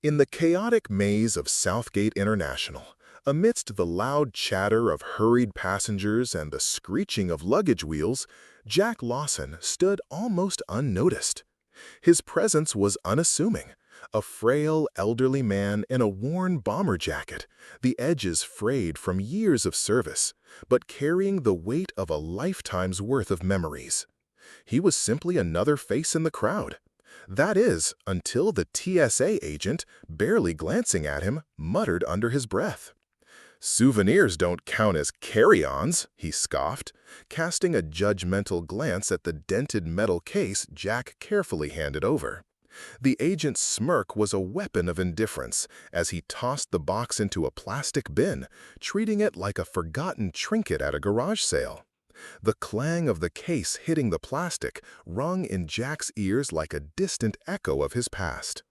In the chaotic maze of Southgate International, amidst the loud chatter of hurried passengers and the screeching of luggage wheels, Jack Lawson stood almost unnoticed. His presence was unassuming, a frail, elderly man in a worn bomber jacket, the edges frayed from years of service, but carrying the weight of a lifetime's worth of memories. He was simply another face in the crowd. That is, until the TSA agent, barely glancing at him, muttered under his breath. "Souvenirs don't count as carry-ons," he scoffed, casting a judgmental glance at the dented metal case Jack carefully handed over. The agent's smirk was a weapon of indifference as he tossed the box into a plastic bin, treating it like a forgotten trinket at a garage sale. The clang of the case hitting the plastic rung in Jack's ears like a distant echo of his past.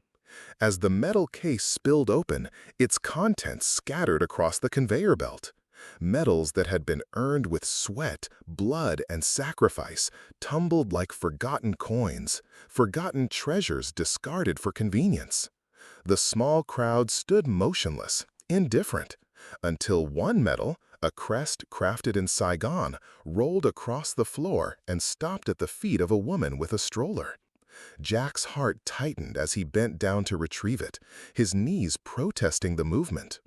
As the metal case spilled open, its contents scattered across the conveyor belt. Metals that had been earned with sweat, blood, and sacrifice tumbled like forgotten coins, forgotten treasures discarded for convenience. The small crowd stood motionless, indifferent, until one metal, a crest crafted in Saigon, rolled across the floor and stopped at the feet of a woman with a stroller. Jack's heart tightened as he bent down to retrieve it, his knees protesting the movement.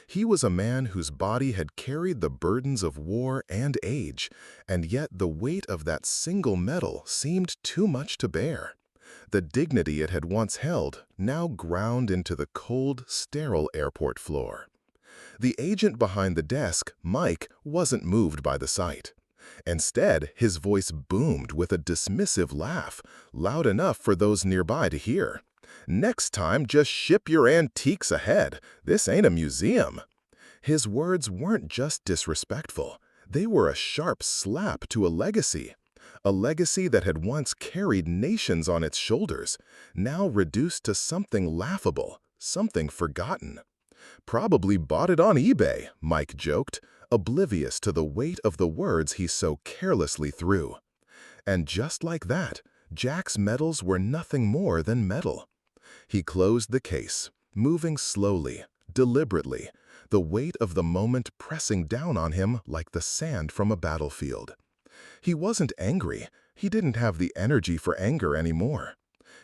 He was a man whose body had carried the burdens of war and age, and yet the weight of that single metal seemed too much to bear. The dignity it had once held now ground into the cold, sterile airport floor. The agent behind the desk, Mike, wasn't moved by the sight. Instead, his voice boomed with a dismissive laugh, loud enough for those nearby to hear. "Next time, just ship your antiques ahead. This ain't a museum." His words weren't just disrespectful. They were a sharp slap to a legacy that had once carried nations on its shoulders, now reduced to something laughable, something forgotten. "Probably bought it on eBay," Mike joked, oblivious to the weight of the words he so carelessly threw. And just like that, Jack's metals were nothing more than metal. He closed the case, moving slowly, deliberately, the weight of the moment pressing down on him like the sand from a battlefield. He wasn't angry. He didn't have the energy for anger anymore.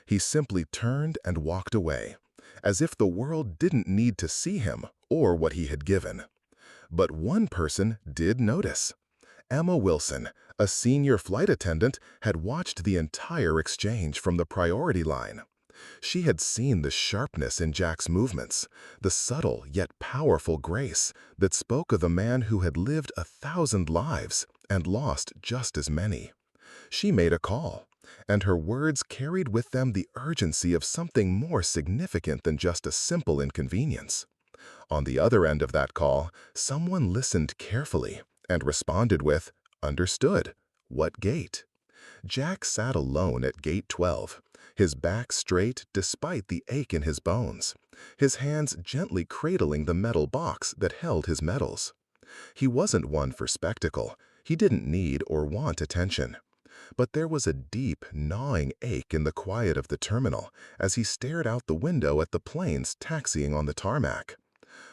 He simply turned and walked away, as if the world didn't need to see him or what he had given. But one person did notice. Emma Wilson, a senior flight attendant, had watched the entire exchange from the priority line. She had seen the sharpness in Jack's movements, the subtle yet powerful grace that spoke of a man who had lived 1,000 lives and lost just as many. She made a call, and her words carried with them the urgency of something more significant than just a simple inconvenience. On the other end of that call, someone listened carefully and responded with, "Understood. What gate?" Jack sat alone at gate 12, his back straight despite the ache in his bones, his hands gently cradling the metal box that held his medals. He wasn't one for spectacle. He didn't need or want attention. But there was a deep, gnawing ache in the quiet of the terminal as he stared out the window at the planes taxiing on the tarmac.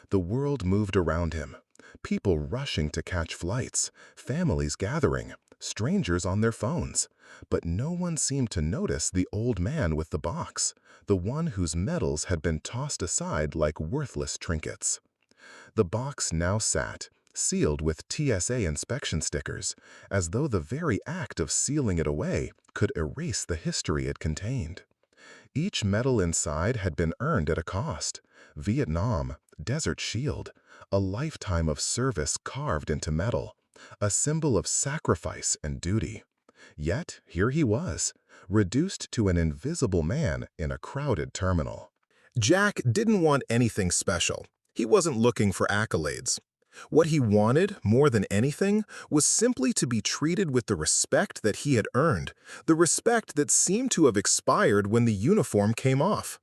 The world moved around him, people rushing to catch flights, families gathering, strangers on their phones. But no one seemed to notice the old man with the box, the one whose medals had been tossed aside like worthless trinkets. The box now sat, sealed with TSA inspection stickers, as though the very act of sealing it away could erase the history it contained. Each medal inside had been earned at a cost: Vietnam, Desert Shield, a lifetime of service carved into metal, a symbol of sacrifice and duty. Yet here he was, reduced to an invisible man in a crowded terminal. Jack didn't want anything special. He wasn't looking for accolades. What he wanted, more than anything, was simply to be treated with the respect that he had earned, the respect that seemed to have expired when the uniform came off.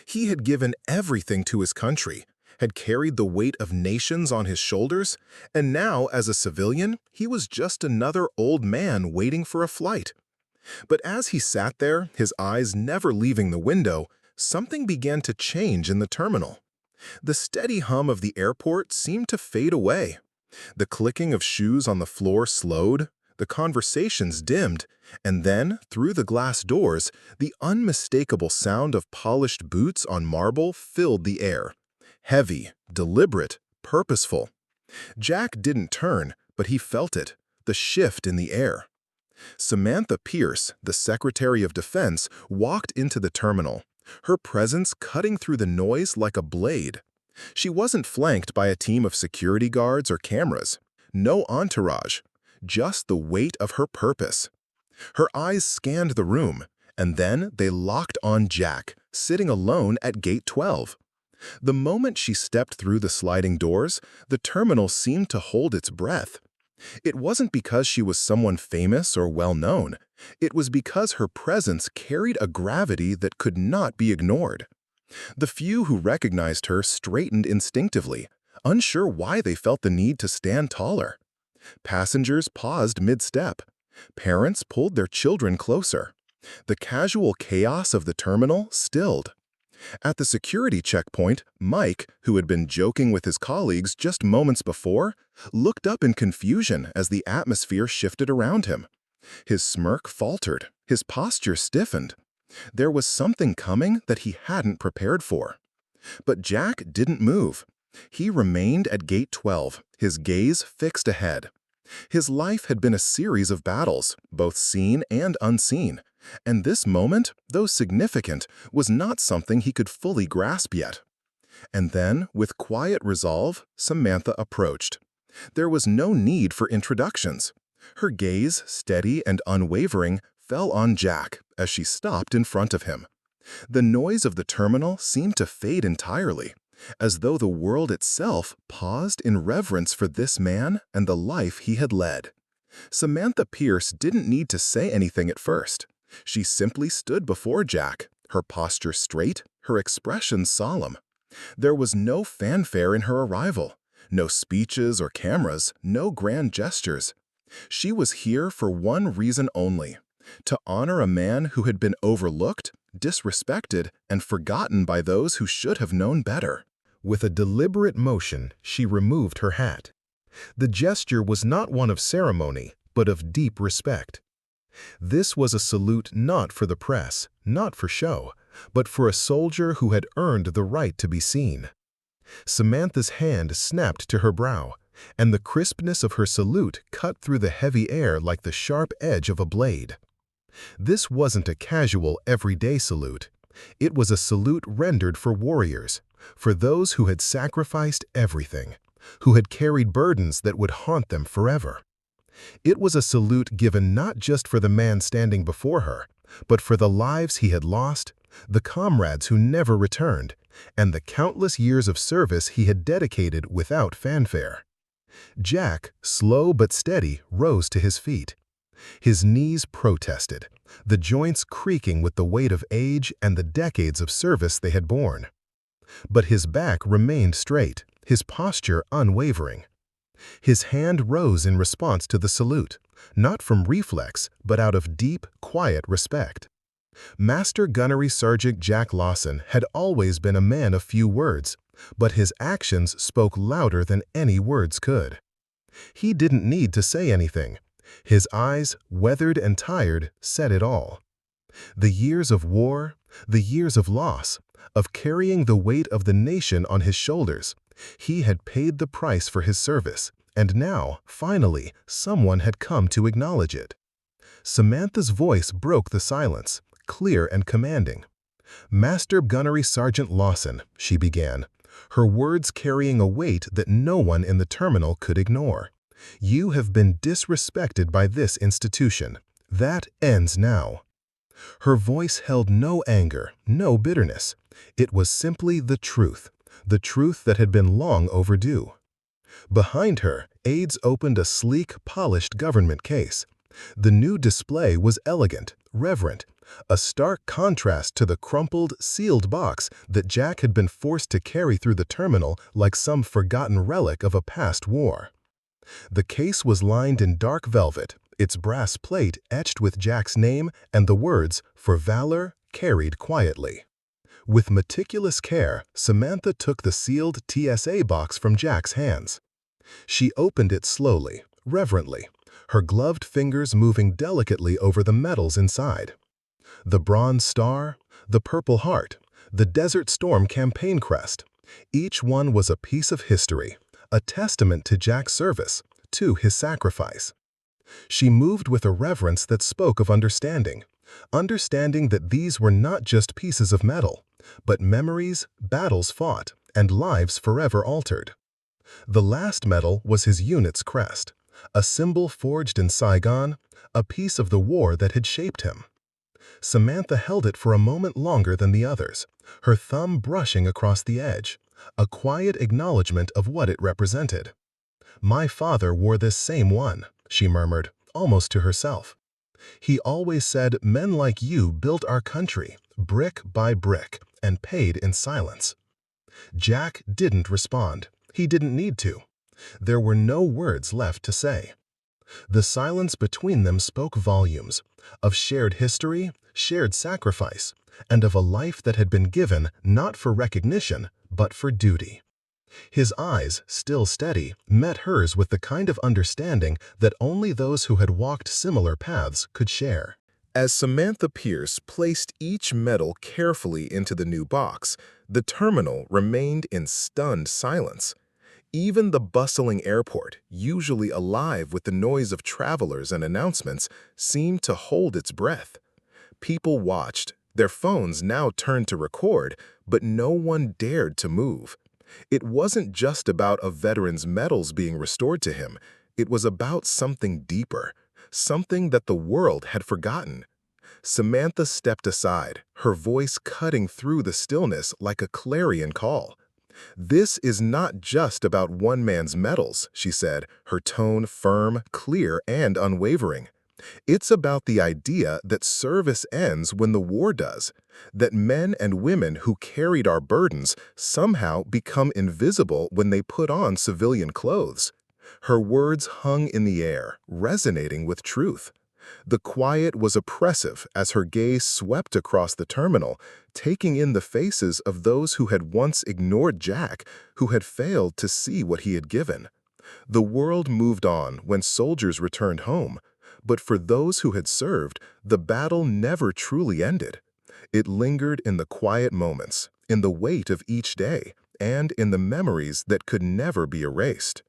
He had given everything to his country, had carried the weight of nations on his shoulders, and now, as a civilian, he was just another old man waiting for a flight. But as he sat there, his eyes never leaving the window, something began to change in the terminal. The steady hum of the airport seemed to fade away. The clicking of shoes on the floor slowed, the conversations dimmed, and then, through the glass doors, the unmistakable sound of polished boots on marble filled the air. Heavy, deliberate, purposeful. Jack didn't turn, but he felt it, the shift in the air. Samantha Pierce, the Secretary of Defense, walked into the terminal, her presence cutting through the noise like a blade. She wasn't flanked by a team of security guards or cameras. No entourage, just the weight of her purpose. Her eyes scanned the room, and then they locked on Jack, sitting alone at Gate 12. The moment she stepped through the sliding doors, the terminal seemed to hold its breath. It wasn't because she was someone famous or well-known. It was because her presence carried a gravity that could not be ignored. The few who recognized her straightened instinctively, unsure why they felt the need to stand taller. Passengers paused mid-step. Parents pulled their children closer. The casual chaos of the terminal stilled. At the security checkpoint, Mike, who had been joking with his colleagues just moments before, looked up in confusion as the atmosphere shifted around him. His smirk faltered, his posture stiffened. There was something coming that he hadn't prepared for. But Jack didn't move. He remained at Gate 12, his gaze fixed ahead. His life had been a series of battles, both seen and unseen, and this moment, though significant, was not something he could fully grasp yet. And then, with quiet resolve, Samantha approached. There was no need for introductions. Her gaze, steady and unwavering, fell on Jack as she stopped in front of him. The noise of the terminal seemed to fade entirely, as though the world itself paused in reverence for this man and the life he had led. Samantha Pierce didn't need to say anything at first. She simply stood before Jack, her posture straight, her expression solemn. There was no fanfare in her arrival, no speeches or cameras, no grand gestures. She was here for one reason only: to honor a man who had been overlooked, disrespected, and forgotten by those who should have known better. With a deliberate motion, she removed her hat. The gesture was not one of ceremony, but of deep respect. This was a salute not for the press, not for show, but for a soldier who had earned the right to be seen. Samantha's hand snapped to her brow, and the crispness of her salute cut through the heavy air like the sharp edge of a blade. This wasn't a casual, everyday salute. It was a salute rendered for warriors, for those who had sacrificed everything, who had carried burdens that would haunt them forever. It was a salute given not just for the man standing before her, but for the lives he had lost, the comrades who never returned, and the countless years of service he had dedicated without fanfare. Jack, slow but steady, rose to his feet. His knees protested, the joints creaking with the weight of age and the decades of service they had borne. But his back remained straight, his posture unwavering. His hand rose in response to the salute, not from reflex, but out of deep, quiet respect. Master Gunnery Sergeant Jack Lawson had always been a man of few words, but his actions spoke louder than any words could. He didn't need to say anything. His eyes, weathered and tired, said it all. The years of war, the years of loss, of carrying the weight of the nation on his shoulders, he had paid the price for his service, and now, finally, someone had come to acknowledge it. Samantha's voice broke the silence, clear and commanding. "Master Gunnery Sergeant Lawson," she began, her words carrying a weight that no one in the terminal could ignore. "You have been disrespected by this institution. That ends now." Her voice held no anger, no bitterness. It was simply the truth that had been long overdue. Behind her, aides opened a sleek, polished government case. The new display was elegant, reverent, a stark contrast to the crumpled, sealed box that Jack had been forced to carry through the terminal like some forgotten relic of a past war. The case was lined in dark velvet, its brass plate etched with Jack's name and the words, "For valor, carried quietly." With meticulous care, Samantha took the sealed TSA box from Jack's hands. She opened it slowly, reverently, her gloved fingers moving delicately over the metals inside. The Bronze Star, the Purple Heart, the Desert Storm campaign crest. Each one was a piece of history, a testament to Jack's service, to his sacrifice. She moved with a reverence that spoke of understanding that these were not just pieces of metal, but memories, battles fought, and lives forever altered. The last medal was his unit's crest, a symbol forged in Saigon, a piece of the war that had shaped him. Samantha held it for a moment longer than the others, her thumb brushing across the edge, a quiet acknowledgement of what it represented. "My father wore this same one," she murmured, almost to herself. "He always said men like you built our country, brick by brick, and paid in silence." Jack didn't respond. He didn't need to. There were no words left to say. The silence between them spoke volumes, of shared history, shared sacrifice, and of a life that had been given not for recognition, but for duty. His eyes, still steady, met hers with the kind of understanding that only those who had walked similar paths could share. As Samantha Pierce placed each medal carefully into the new box, the terminal remained in stunned silence. Even the bustling airport, usually alive with the noise of travelers and announcements, seemed to hold its breath. People watched, their phones now turned to record, but no one dared to move. It wasn't just about a veteran's medals being restored to him. It was about something deeper, something that the world had forgotten. Samantha stepped aside, her voice cutting through the stillness like a clarion call. "This is not just about one man's medals," she said, her tone firm, clear, and unwavering. "It's about the idea that service ends when the war does, that men and women who carried our burdens somehow become invisible when they put on civilian clothes." Her words hung in the air, resonating with truth. The quiet was oppressive as her gaze swept across the terminal, taking in the faces of those who had once ignored Jack, who had failed to see what he had given. The world moved on when soldiers returned home, but for those who had served, the battle never truly ended. It lingered in the quiet moments, in the weight of each day, and in the memories that could never be erased.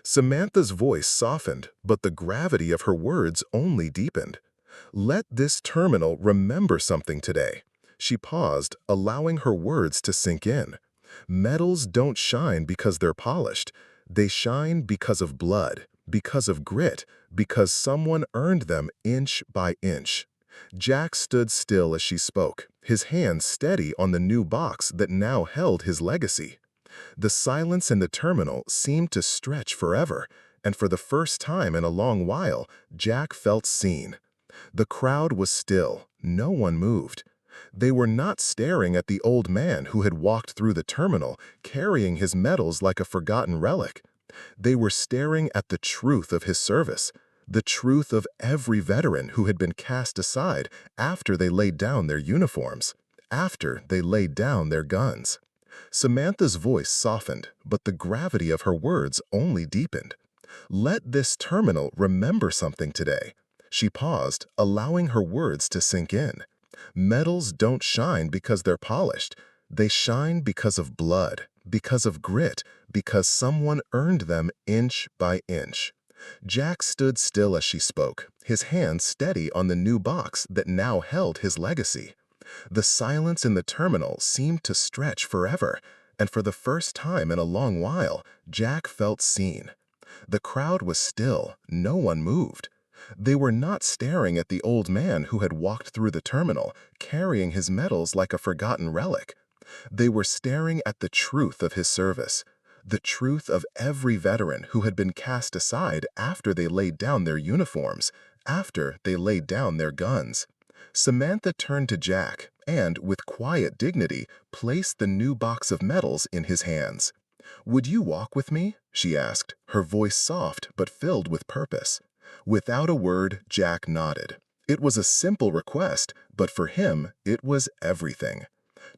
Samantha's voice softened, but the gravity of her words only deepened. "Let this terminal remember something today." She paused, allowing her words to sink in. "Metals don't shine because they're polished. They shine because of blood, because of grit, because someone earned them inch by inch." Jack stood still as she spoke, his hands steady on the new box that now held his legacy. The silence in the terminal seemed to stretch forever, and for the first time in a long while, Jack felt seen. The crowd was still, no one moved. They were not staring at the old man who had walked through the terminal, carrying his medals like a forgotten relic. They were staring at the truth of his service, the truth of every veteran who had been cast aside after they laid down their uniforms, after they laid down their guns. Samantha's voice softened, but the gravity of her words only deepened. "Let this terminal remember something today." She paused, allowing her words to sink in. "Metals don't shine because they're polished. They shine because of blood, because of grit, because someone earned them inch by inch." Jack stood still as she spoke, his hands steady on the new box that now held his legacy. The silence in the terminal seemed to stretch forever, and for the first time in a long while, Jack felt seen. The crowd was still, no one moved. They were not staring at the old man who had walked through the terminal, carrying his medals like a forgotten relic. They were staring at the truth of his service, the truth of every veteran who had been cast aside after they laid down their uniforms, after they laid down their guns. Samantha turned to Jack and, with quiet dignity, placed the new box of medals in his hands. "Would you walk with me?" she asked, her voice soft but filled with purpose. Without a word, Jack nodded. It was a simple request, but for him, it was everything.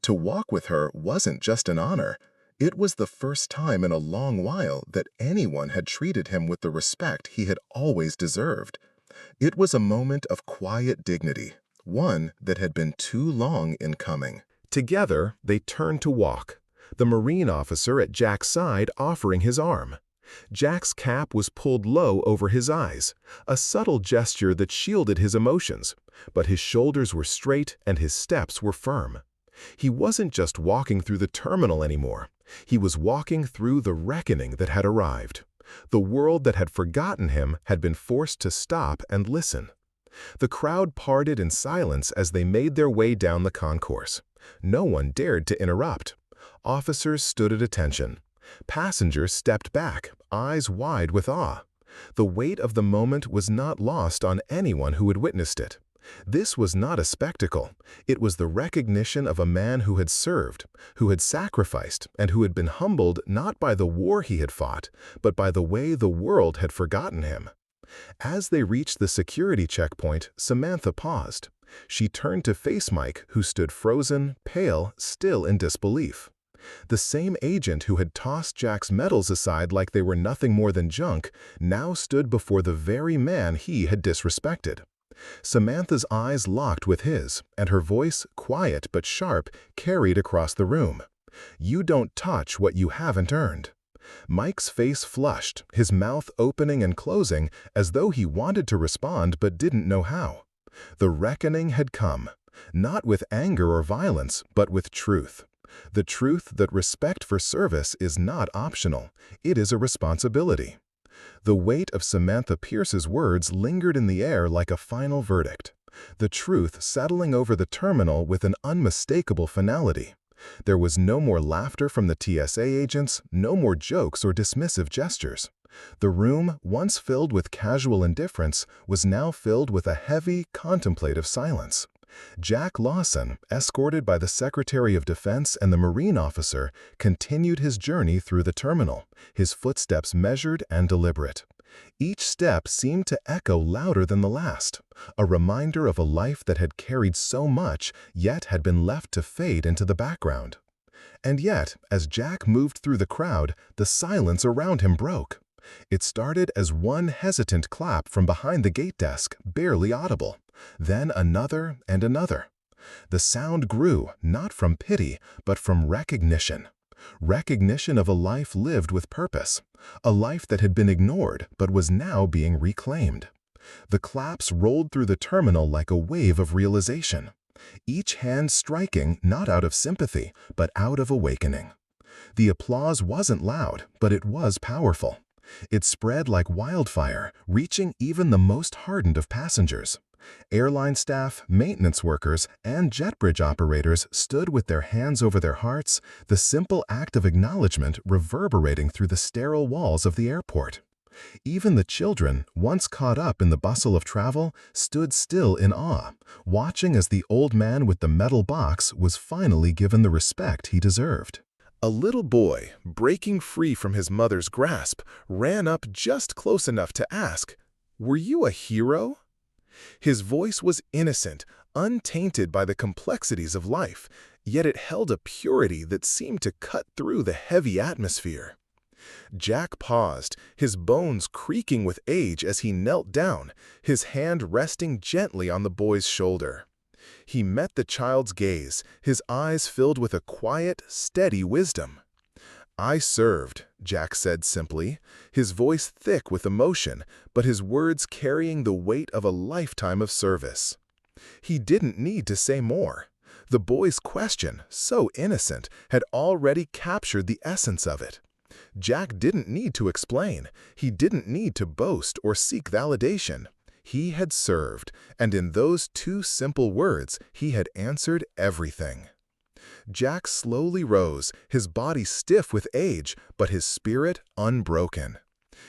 To walk with her wasn't just an honor. It was the first time in a long while that anyone had treated him with the respect he had always deserved. It was a moment of quiet dignity, one that had been too long in coming. Together, they turned to walk, the Marine officer at Jack's side offering his arm. Jack's cap was pulled low over his eyes, a subtle gesture that shielded his emotions, but his shoulders were straight and his steps were firm. He wasn't just walking through the terminal anymore. He was walking through the reckoning that had arrived. The world that had forgotten him had been forced to stop and listen. The crowd parted in silence as they made their way down the concourse. No one dared to interrupt. Officers stood at attention. Passengers stepped back, eyes wide with awe. The weight of the moment was not lost on anyone who had witnessed it. This was not a spectacle. It was the recognition of a man who had served, who had sacrificed, and who had been humbled not by the war he had fought, but by the way the world had forgotten him. As they reached the security checkpoint, Samantha paused. She turned to face Mike, who stood frozen, pale, still in disbelief. The same agent who had tossed Jack's medals aside like they were nothing more than junk now stood before the very man he had disrespected. Samantha's eyes locked with his, and her voice, quiet but sharp, carried across the room. "You don't touch what you haven't earned." Mike's face flushed, his mouth opening and closing as though he wanted to respond but didn't know how. The reckoning had come, not with anger or violence, but with truth. The truth that respect for service is not optional, it is a responsibility. The weight of Samantha Pierce's words lingered in the air like a final verdict, the truth settling over the terminal with an unmistakable finality. There was no more laughter from the TSA agents, no more jokes or dismissive gestures. The room, once filled with casual indifference, was now filled with a heavy, contemplative silence. Jack Lawson, escorted by the Secretary of Defense and the Marine officer, continued his journey through the terminal, his footsteps measured and deliberate. Each step seemed to echo louder than the last, a reminder of a life that had carried so much, yet had been left to fade into the background. And yet, as Jack moved through the crowd, the silence around him broke. It started as one hesitant clap from behind the gate desk, barely audible, then another and another. The sound grew, not from pity, but from recognition. Recognition of a life lived with purpose, a life that had been ignored but was now being reclaimed. The claps rolled through the terminal like a wave of realization, each hand striking not out of sympathy, but out of awakening. The applause wasn't loud, but it was powerful. It spread like wildfire, reaching even the most hardened of passengers. Airline staff, maintenance workers, and jet bridge operators stood with their hands over their hearts, the simple act of acknowledgement reverberating through the sterile walls of the airport. Even the children, once caught up in the bustle of travel, stood still in awe, watching as the old man with the metal box was finally given the respect he deserved. A little boy, breaking free from his mother's grasp, ran up just close enough to ask, "Were you a hero?" His voice was innocent, untainted by the complexities of life, yet it held a purity that seemed to cut through the heavy atmosphere. Jack paused, his bones creaking with age as he knelt down, his hand resting gently on the boy's shoulder. He met the child's gaze, his eyes filled with a quiet, steady wisdom. "I served," Jack said simply, his voice thick with emotion, but his words carrying the weight of a lifetime of service. He didn't need to say more. The boy's question, so innocent, had already captured the essence of it. Jack didn't need to explain. He didn't need to boast or seek validation. He had served, and in those two simple words, he had answered everything. Jack slowly rose, his body stiff with age, but his spirit unbroken.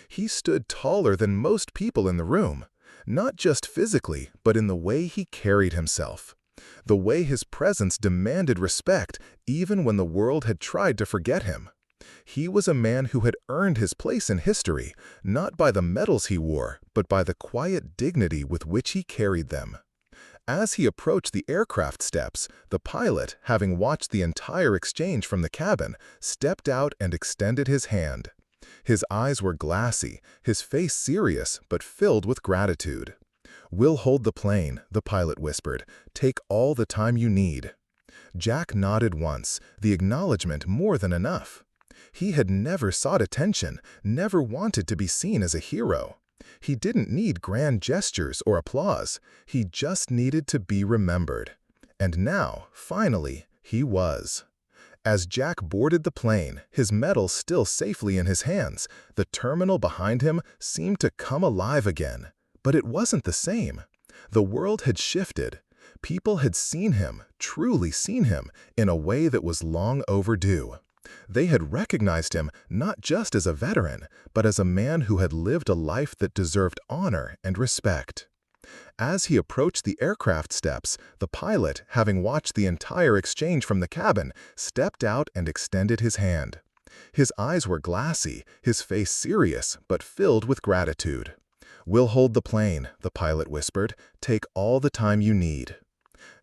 He stood taller than most people in the room, not just physically, but in the way he carried himself. The way his presence demanded respect, even when the world had tried to forget him. He was a man who had earned his place in history, not by the medals he wore, but by the quiet dignity with which he carried them. As he approached the aircraft steps, the pilot, having watched the entire exchange from the cabin, stepped out and extended his hand. His eyes were glassy, his face serious but filled with gratitude. "We'll hold the plane," the pilot whispered. "Take all the time you need." Jack nodded once, the acknowledgement more than enough. He had never sought attention, never wanted to be seen as a hero. He didn't need grand gestures or applause, he just needed to be remembered. And now, finally, he was. As Jack boarded the plane, his medal still safely in his hands, the terminal behind him seemed to come alive again. But it wasn't the same. The world had shifted. People had seen him, truly seen him, in a way that was long overdue. They had recognized him not just as a veteran, but as a man who had lived a life that deserved honor and respect. As he approached the aircraft steps, the pilot, having watched the entire exchange from the cabin, stepped out and extended his hand. His eyes were glassy, his face serious, but filled with gratitude. "We'll hold the plane," the pilot whispered. "Take all the time you need."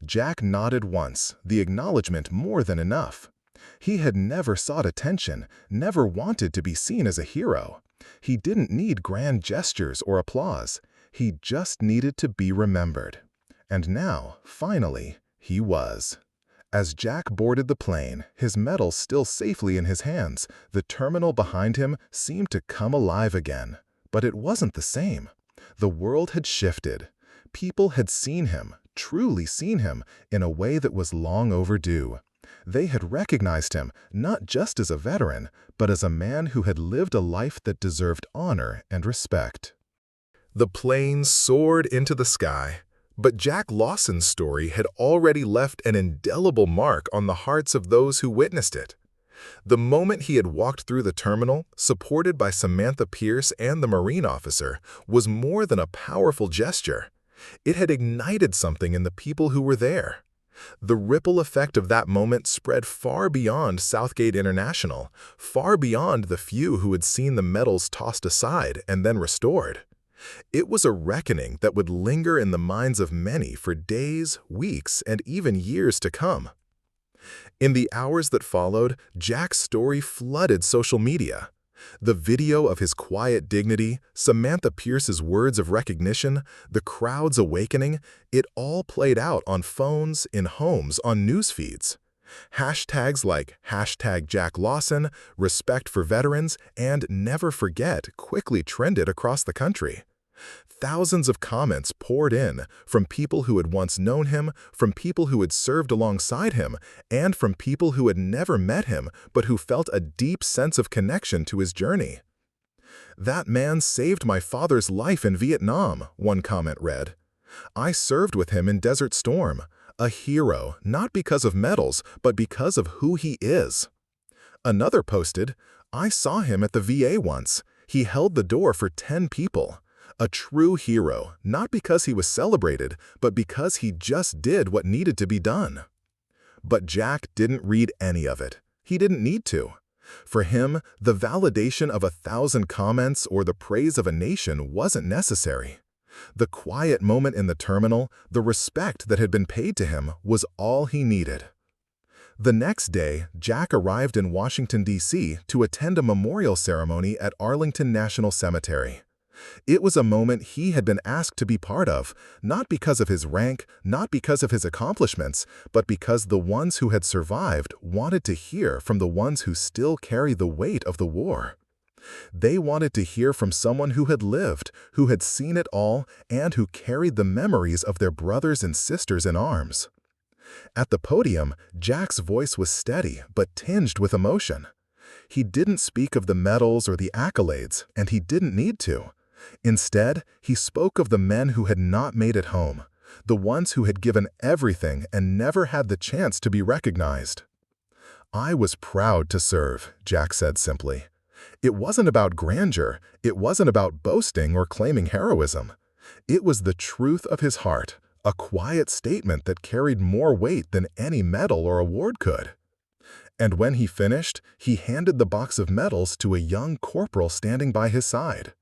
Jack nodded once, the acknowledgement more than enough. He had never sought attention, never wanted to be seen as a hero. He didn't need grand gestures or applause. He just needed to be remembered. And now, finally, he was. As Jack boarded the plane, his medal still safely in his hands, the terminal behind him seemed to come alive again. But it wasn't the same. The world had shifted. People had seen him, truly seen him, in a way that was long overdue. They had recognized him not just as a veteran, but as a man who had lived a life that deserved honor and respect. The plane soared into the sky, but Jack Lawson's story had already left an indelible mark on the hearts of those who witnessed it. The moment he had walked through the terminal, supported by Samantha Pierce and the Marine officer, was more than a powerful gesture. It had ignited something in the people who were there. The ripple effect of that moment spread far beyond Southgate International, far beyond the few who had seen the medals tossed aside and then restored. It was a reckoning that would linger in the minds of many for days, weeks, and even years to come. In the hours that followed, Jack's story flooded social media. The video of his quiet dignity, Samantha Pierce's words of recognition, the crowd's awakening, it all played out on phones, in homes, on news feeds. Hashtags like #JackLawson, Respect for Veterans, and Never Forget quickly trended across the country. Thousands of comments poured in, from people who had once known him, from people who had served alongside him, and from people who had never met him but who felt a deep sense of connection to his journey. "That man saved my father's life in Vietnam," one comment read. "I served with him in Desert Storm. A hero, not because of medals, but because of who he is." Another posted, "I saw him at the VA once. He held the door for 10 people. A true hero, not because he was celebrated, but because he just did what needed to be done." But Jack didn't read any of it. He didn't need to. For him, the validation of 1,000 comments or the praise of a nation wasn't necessary. The quiet moment in the terminal, the respect that had been paid to him, was all he needed. The next day, Jack arrived in Washington, D.C. to attend a memorial ceremony at Arlington National Cemetery. It was a moment he had been asked to be part of, not because of his rank, not because of his accomplishments, but because the ones who had survived wanted to hear from the ones who still carry the weight of the war. They wanted to hear from someone who had lived, who had seen it all, and who carried the memories of their brothers and sisters in arms. At the podium, Jack's voice was steady but tinged with emotion. He didn't speak of the medals or the accolades, and he didn't need to. Instead, he spoke of the men who had not made it home, the ones who had given everything and never had the chance to be recognized. "I was proud to serve," Jack said simply. It wasn't about grandeur, it wasn't about boasting or claiming heroism. It was the truth of his heart, a quiet statement that carried more weight than any medal or award could. And when he finished, he handed the box of medals to a young corporal standing by his side.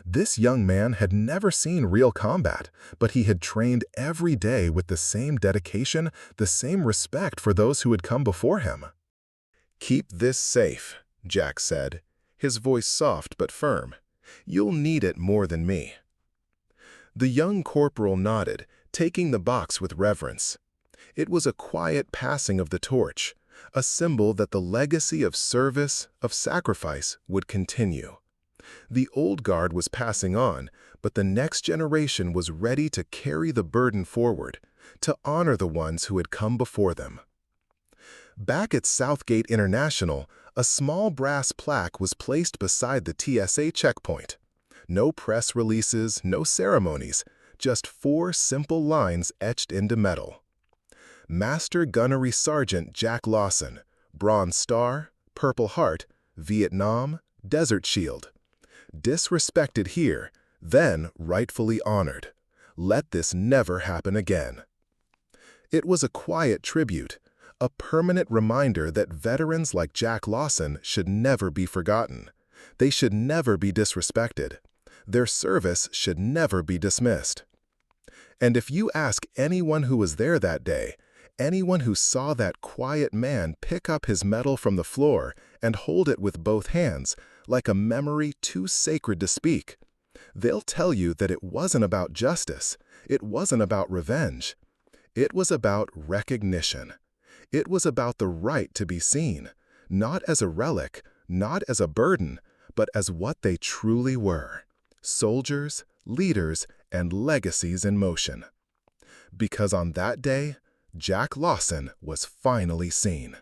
This young man had never seen real combat, but he had trained every day with the same dedication, the same respect for those who had come before him. "Keep this safe," Jack said, his voice soft but firm. "You'll need it more than me." The young corporal nodded, taking the box with reverence. It was a quiet passing of the torch, a symbol that the legacy of service, of sacrifice, would continue. The old guard was passing on, but the next generation was ready to carry the burden forward, to honor the ones who had come before them. Back at Southgate International, a small brass plaque was placed beside the TSA checkpoint. No press releases, no ceremonies, just 4 simple lines etched into metal. Master Gunnery Sergeant Jack Lawson, Bronze Star, Purple Heart, Vietnam, Desert Shield. Disrespected here, then rightfully honored. Let this never happen again. It was a quiet tribute, a permanent reminder that veterans like Jack Lawson should never be forgotten. They should never be disrespected. Their service should never be dismissed. And if you ask anyone who was there that day, anyone who saw that quiet man pick up his medal from the floor and hold it with both hands, like a memory too sacred to speak, they'll tell you that it wasn't about justice, it wasn't about revenge. It was about recognition. It was about the right to be seen, not as a relic, not as a burden, but as what they truly were: soldiers, leaders, and legacies in motion. Because on that day, Jack Lawson was finally seen.